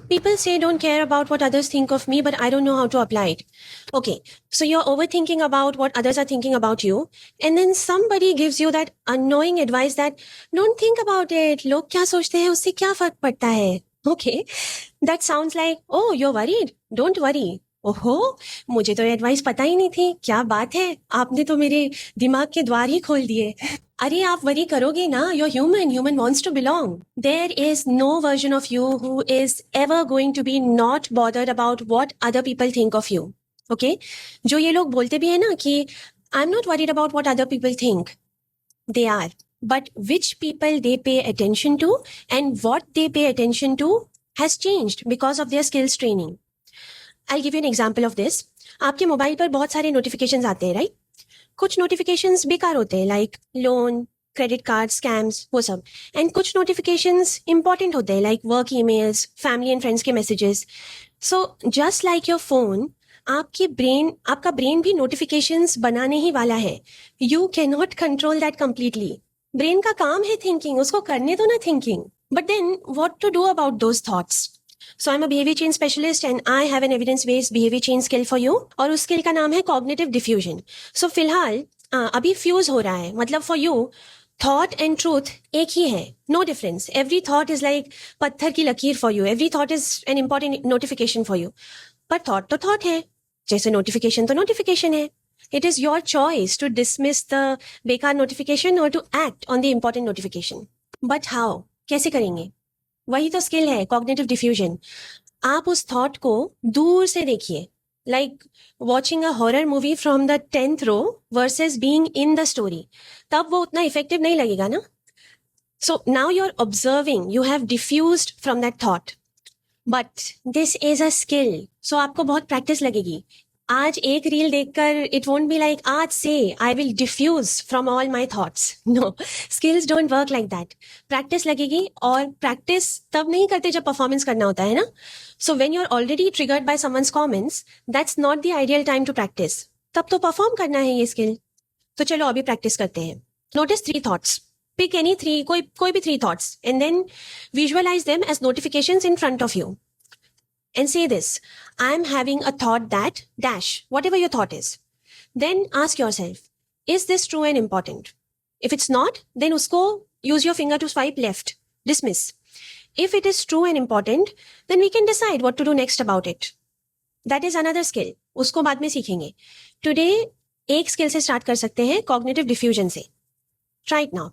People say don't care about what others think of me, but I don't know how to apply it. Okay, so you're overthinking about what others are thinking about you, and then somebody gives you that annoying advice that don't think about it. लोग क्या सोचते हैं उससे क्या फर्क पड़ता है? Okay, that sounds like, oh, you're worried. Don't worry. ओहो, मुझे तो ये एडवाइस पता ही नहीं थी. क्या बात है, आपने तो मेरे दिमाग के द्वार ही खोल दिए. अरे आप वरी करोगे ना, you're human. Human wants to belong. There is no version of you who is ever going to be not bothered about what other people think of you. Okay? जो ये लोग बोलते भी है ना कि I'm not worried about what other people think. They are. But which people they pay attention to and what they pay attention to has changed because of their skills training. I'll give you an example of this. आपके mobile पर बहुत सारे notifications आते हैं, right? कुछ notifications बेकार होते हैं, like loan, credit card, scams, वो सब. एंड कुछ नोटिफिकेशंस इंपॉर्टेंट होते हैं, like work emails, family and friends के messages. So just like your phone, आपका ब्रेन भी नोटिफिकेशंस बनाने ही वाला है. You can not control that completely. Brain का काम है थिंकिंग, उसको करने दो ना thinking. But then what to do about those thoughts? So I'm a behavior change specialist and I have an evidence-based behavior change skill for you. और उस skill का नाम है cognitive diffusion. So फिलहाल अभी fuse हो रहा है, मतलब for you thought and truth एक ही है, no difference. Every thought is like पत्थर की लकीर for you. Every thought is an important notification for you. पर thought तो thought है, जैसे notification तो notification है. It is your choice to dismiss the बेकार notification or to act on the important notification. But how? कैसे करेंगे? वही तो स्किल है, कॉग्निटिव डिफ्यूजन. आप उस थॉट को दूर से देखिए, like watching a horror movie from the 10th row versus being in the story. तब वो उतना इफेक्टिव नहीं लगेगा ना. So now you are observing, you have diffused from that thought. But this is a skill, so आपको बहुत practice लगेगी. आज एक रील देखकर इट वोंट बी लाइक आज से I will diffuse from all my thoughts. No, skills don't work like that. Practice लगेगी, और प्रैक्टिस तब नहीं करते जब परफॉर्मेंस करना होता है ना. So when you are already triggered by someone's comments, that's not the ideal time to practice. तब तो परफॉर्म करना है ये स्किल. तो चलो अभी प्रैक्टिस करते हैं. Notice 3 thoughts. पिक एनी 3, कोई भी 3 thoughts, and then visualize them as notifications in front of you. And say this, I am having a thought that dash, whatever your thought is. Then ask yourself, is this true and important? If it's not, then usko use your finger to swipe left. Dismiss. If it is true and important, then we can decide what to do next about it. That is another skill. Usko बाद में सीखेंगे. Today, एक skill से start कर सकते हैं, cognitive diffusion से. Try it now.